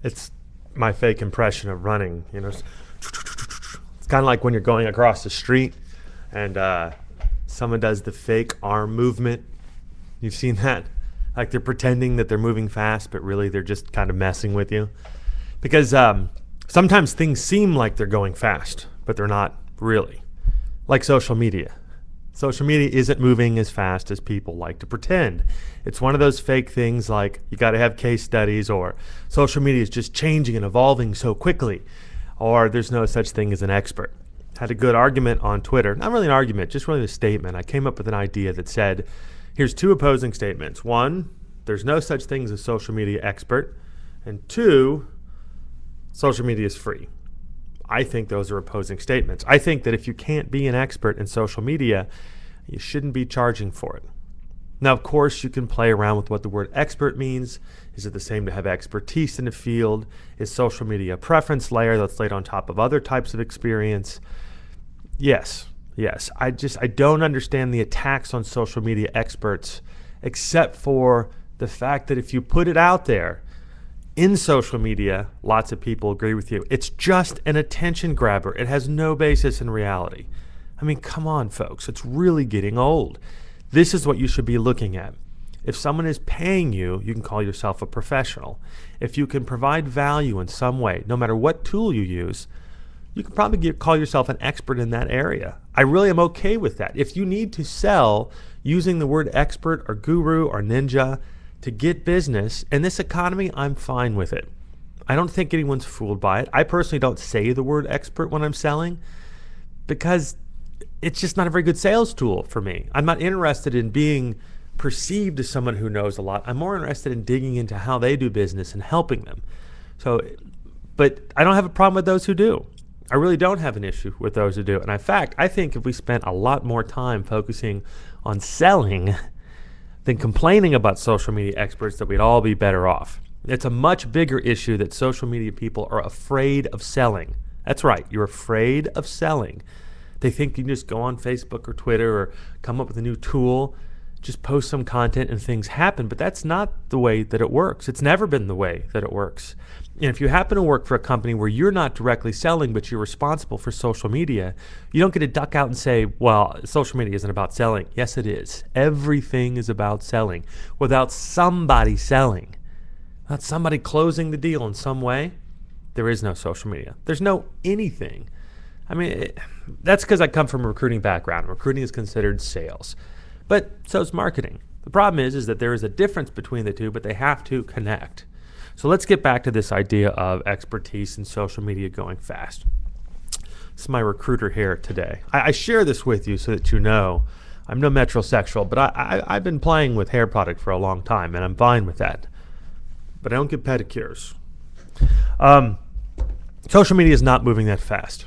It's my fake impression of running. It's kind of like when you're going across the street and someone does the fake arm movement. You've seen that? Like they're pretending that they're moving fast, but really they're just kind of messing with you. Because sometimes things seem like they're going fast, but they're not really. Like social media. Social media isn't moving as fast as people like to pretend. It's one of those fake things like you got to have case studies, or social media is just changing and evolving so quickly, or there's no such thing as an expert. Had a good argument on Twitter. Not really an argument, just really a statement. I came up with an idea that said, here's two opposing statements. One, there's no such thing as a social media expert. And two, social media is free. I think those are opposing statements. I think that if you can't be an expert in social media, you shouldn't be charging for it. Now, of course, you can play around with what the word expert means. Is it the same to have expertise in a field? Is social media a preference layer that's laid on top of other types of experience? Yes. I don't understand the attacks on social media experts, except for the fact that if you put it out there, in social media, lots of people agree with you. It's just an attention grabber. It has no basis in reality. I mean, come on, folks. It's really getting old. This is what you should be looking at. If someone is paying you, you can call yourself a professional. If you can provide value in some way, no matter what tool you use, you can probably call yourself an expert in that area. I really am okay with that. If you need to sell using the word expert or guru or ninja to get business in this economy, I'm fine with it. I don't think anyone's fooled by it. I personally don't say the word expert when I'm selling because it's just not a very good sales tool for me. I'm not interested in being perceived as someone who knows a lot. I'm more interested in digging into how they do business and helping them. But I don't have a problem with those who do. I really don't have an issue with those who do. And in fact, I think if we spent a lot more time focusing on selling than complaining about social media experts, that we'd all be better off. It's a much bigger issue that social media people are afraid of selling. That's right, you're afraid of selling. They think you can just go on Facebook or Twitter or come up with a new tool, just post some content and things happen, but that's not the way that it works. It's never been the way that it works. And if you happen to work for a company where you're not directly selling, but you're responsible for social media, you don't get to duck out and say, well, social media isn't about selling. Yes, it is. Everything is about selling. Without somebody selling, without somebody closing the deal in some way, there is no social media. There's no anything. I mean, that's because I come from a recruiting background. Recruiting is considered sales, but so is marketing. The problem is that there is a difference between the two, but they have to connect. So let's get back to this idea of expertise in social media going fast. This is my recruiter hair today. I share this with you so that you know I'm no metrosexual, but I've been playing with hair product for a long time, and I'm fine with that. But I don't get pedicures. Social media is not moving that fast.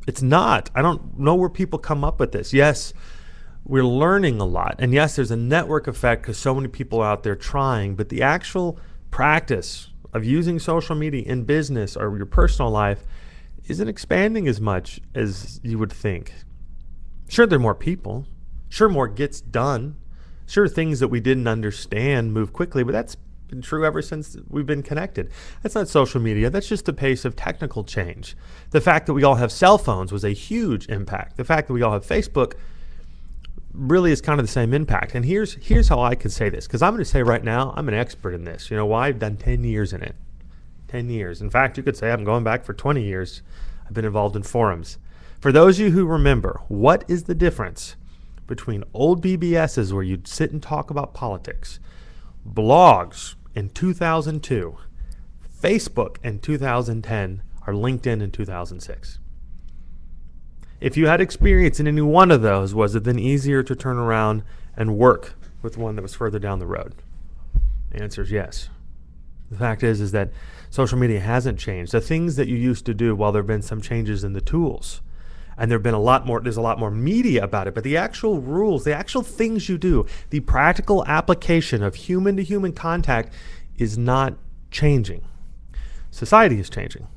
It's not. I don't know where people come up with this. Yes, we're learning a lot. And yes, there's a network effect because so many people are out there trying, but the actual practice of using social media in business or your personal life isn't expanding as much as you would think. Sure, there are more people. Sure, more gets done. Sure, things that we didn't understand move quickly, but that's been true ever since we've been connected. That's not social media. That's just the pace of technical change. The fact that we all have cell phones was a huge impact. The fact that we all have Facebook really is kind of the same impact. And here's how I could say this, because I'm going to say right now, I'm an expert in this. You know why? I've done 10 years in it. 10 years. In fact, you could say I'm going back for 20 years. I've been involved in forums. For those of you who remember, what is the difference between old BBSs where you'd sit and talk about politics, blogs in 2002, Facebook in 2010, or LinkedIn in 2006? If you had experience in any one of those, was it then easier to turn around and work with one that was further down the road? The answer is yes. The fact is that social media hasn't changed. The things that you used to do, while there have been some changes in the tools, and there's a lot more media about it, but the actual rules, the actual things you do, the practical application of human-to-human contact is not changing. Society is changing.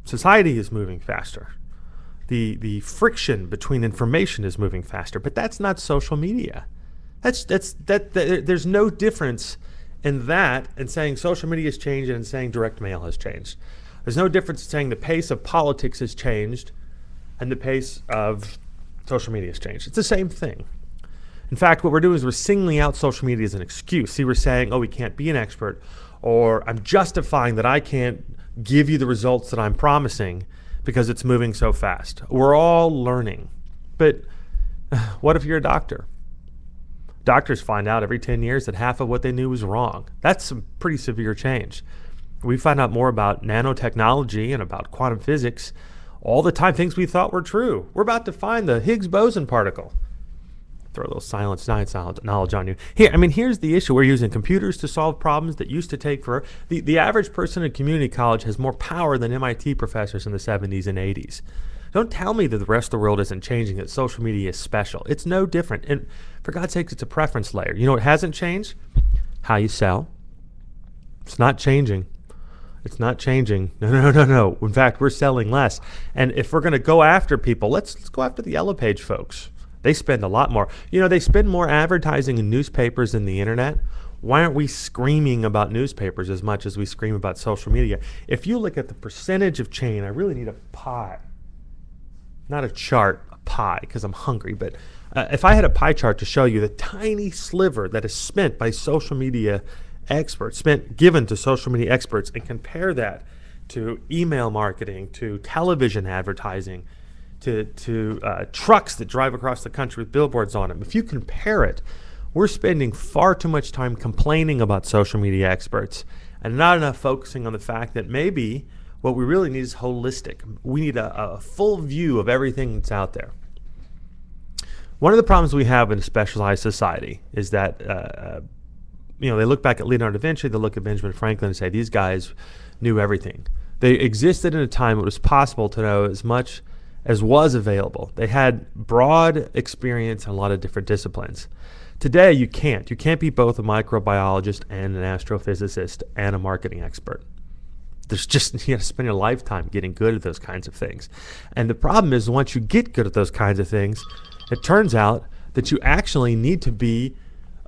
Society is moving faster. The friction between information is moving faster, but that's not social media. There's no difference in that and saying social media has changed and saying direct mail has changed. There's no difference in saying the pace of politics has changed and the pace of social media has changed. It's the same thing. In fact, what we're doing is we're singling out social media as an excuse. See, we're saying, oh, we can't be an expert, or I'm justifying that I can't give you the results that I'm promising because it's moving so fast. We're all learning. But what if you're a doctor? Doctors find out every 10 years that half of what they knew was wrong. That's some pretty severe change. We find out more about nanotechnology and about quantum physics all the time, things we thought were true. We're about to find the Higgs boson particle. Throw a little science knowledge on you. Here's the issue. We're using computers to solve problems that used to take for the average person in community college has more power than MIT professors in the 70s and 80s. Don't tell me that the rest of the world isn't changing, that social media is special. It's no different. And for God's sake, it's a preference layer. You know what hasn't changed? How you sell. It's not changing. It's not changing. No. In fact, we're selling less. And if we're going to go after people, let's go after the Yellow Page folks. They spend a lot more. They spend more advertising in newspapers than the internet. Why aren't we screaming about newspapers as much as we scream about social media? If you look at the percentage of chain, I really need a pie. Not a chart, a pie, because I'm hungry. But if I had a pie chart to show you the tiny sliver that is spent by social media experts, given to social media experts, and compare that to email marketing, to television advertising, to trucks that drive across the country with billboards on them. If you compare it, we're spending far too much time complaining about social media experts and not enough focusing on the fact that maybe what we really need is holistic. We need a full view of everything that's out there. One of the problems we have in a specialized society is that they look back at Leonardo da Vinci, they look at Benjamin Franklin and say these guys knew everything. They existed in a time it was possible to know as much as was available. They had broad experience in a lot of different disciplines. Today, you can't. You can't be both a microbiologist and an astrophysicist and a marketing expert. There's just, you have to spend your lifetime getting good at those kinds of things. And the problem is once you get good at those kinds of things, it turns out that you actually need to be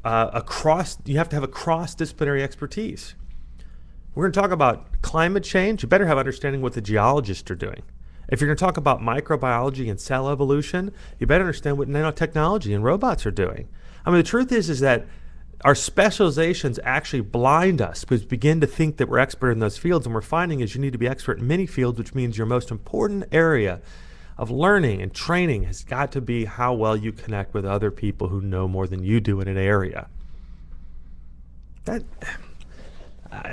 you have to have a cross-disciplinary expertise. We're going to talk about climate change. You better have understanding what the geologists are doing. If you're going to talk about microbiology and cell evolution, you better understand what nanotechnology and robots are doing. The truth is that our specializations actually blind us because we begin to think that we're expert in those fields, and we're finding is you need to be expert in many fields, which means your most important area of learning and training has got to be how well you connect with other people who know more than you do in an area.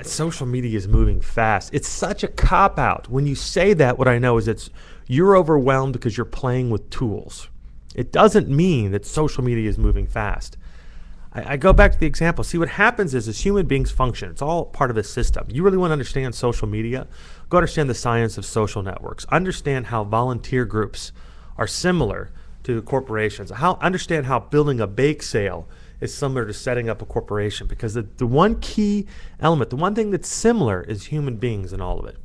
Social media is moving fast. It's such a cop-out. When you say that, what I know is you're overwhelmed because you're playing with tools. It doesn't mean that social media is moving fast. I go back to the example. See, what happens is as human beings function, it's all part of a system. You really want to understand social media? Go understand the science of social networks. Understand how volunteer groups are similar to corporations. Understand how building a bake sale is similar to setting up a corporation, because the one key element, the one thing that's similar is human beings in all of it.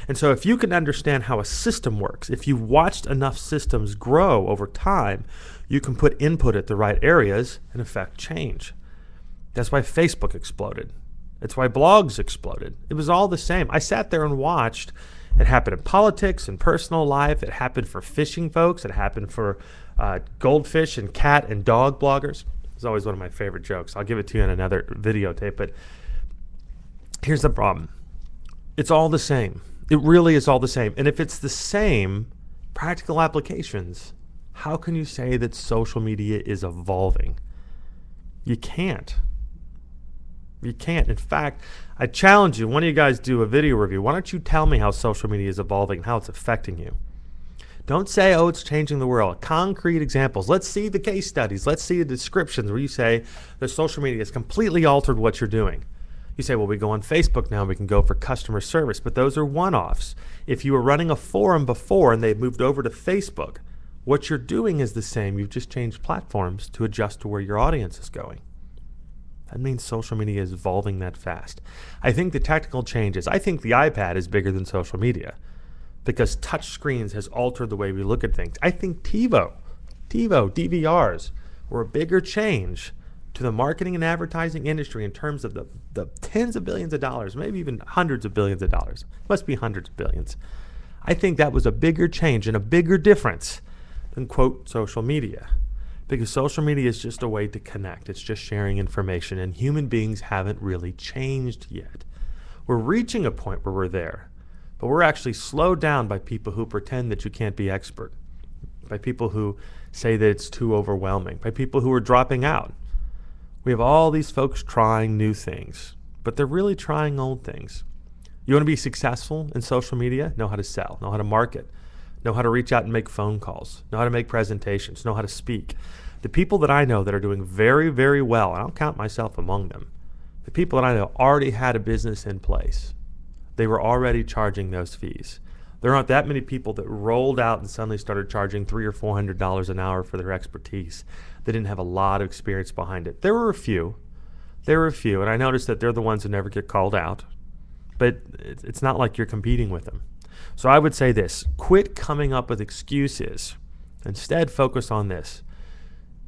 And so if you can understand how a system works, if you've watched enough systems grow over time, you can put input at the right areas and affect change. That's why Facebook exploded. That's why blogs exploded. It was all the same. I sat there and watched. It happened in politics and personal life. It happened for fishing folks. It happened for goldfish and cat and dog bloggers. It's always one of my favorite jokes. I'll give it to you in another videotape. But here's the problem. It's all the same. It really is all the same. And if it's the same practical applications, how can you say that social media is evolving? You can't. You can't. In fact, I challenge you, one of you guys do a video review. Why don't you tell me how social media is evolving and how it's affecting you? Don't say, oh, it's changing the world. Concrete examples. Let's see the case studies. Let's see the descriptions where you say that social media has completely altered what you're doing. You say, well, we go on Facebook now, we can go for customer service, but those are one-offs. If you were running a forum before and they've moved over to Facebook, what you're doing is the same. You've just changed platforms to adjust to where your audience is going. That means social media is evolving that fast. I think the technical changes, I think the iPad is bigger than social media because touch screens has altered the way we look at things. I think TiVo, DVRs were a bigger change to the marketing and advertising industry in terms of the tens of billions of dollars, maybe even hundreds of billions of dollars. Must be hundreds of billions. I think that was a bigger change and a bigger difference than, quote, social media. Because social media is just a way to connect. It's just sharing information, and human beings haven't really changed yet. We're reaching a point where we're there, but we're actually slowed down by people who pretend that you can't be expert, by people who say that it's too overwhelming, by people who are dropping out. We have all these folks trying new things, but they're really trying old things. You want to be successful in social media? Know how to sell, know how to market, know how to reach out and make phone calls, know how to make presentations, know how to speak. The people that I know that are doing very, very well, and I'll count myself among them, the people that I know already had a business in place. They were already charging those fees. There aren't that many people that rolled out and suddenly started charging $300 or $400 an hour for their expertise. They didn't have a lot of experience behind it. There were a few, and I noticed that they're the ones who never get called out. But it's not like you're competing with them. So I would say this: quit coming up with excuses. Instead, focus on this.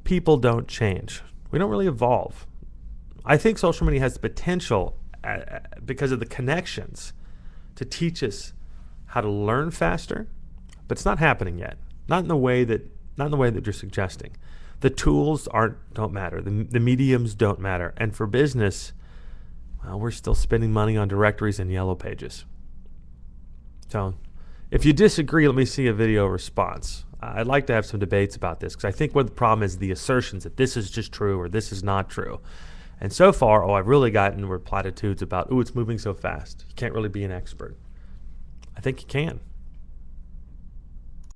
People don't change. We don't really evolve. I think social media has the potential, because of the connections, to teach us how to learn faster, but it's not happening yet. Not in the way that you're suggesting. The tools don't matter. The mediums don't matter. And for business, well, we're still spending money on directories and yellow pages. So if you disagree, let me see a video response. I'd like to have some debates about this, because I think what the problem is the assertions that this is just true or this is not true. And so far, I've really gotten were platitudes about, it's moving so fast. You can't really be an expert. I think you can.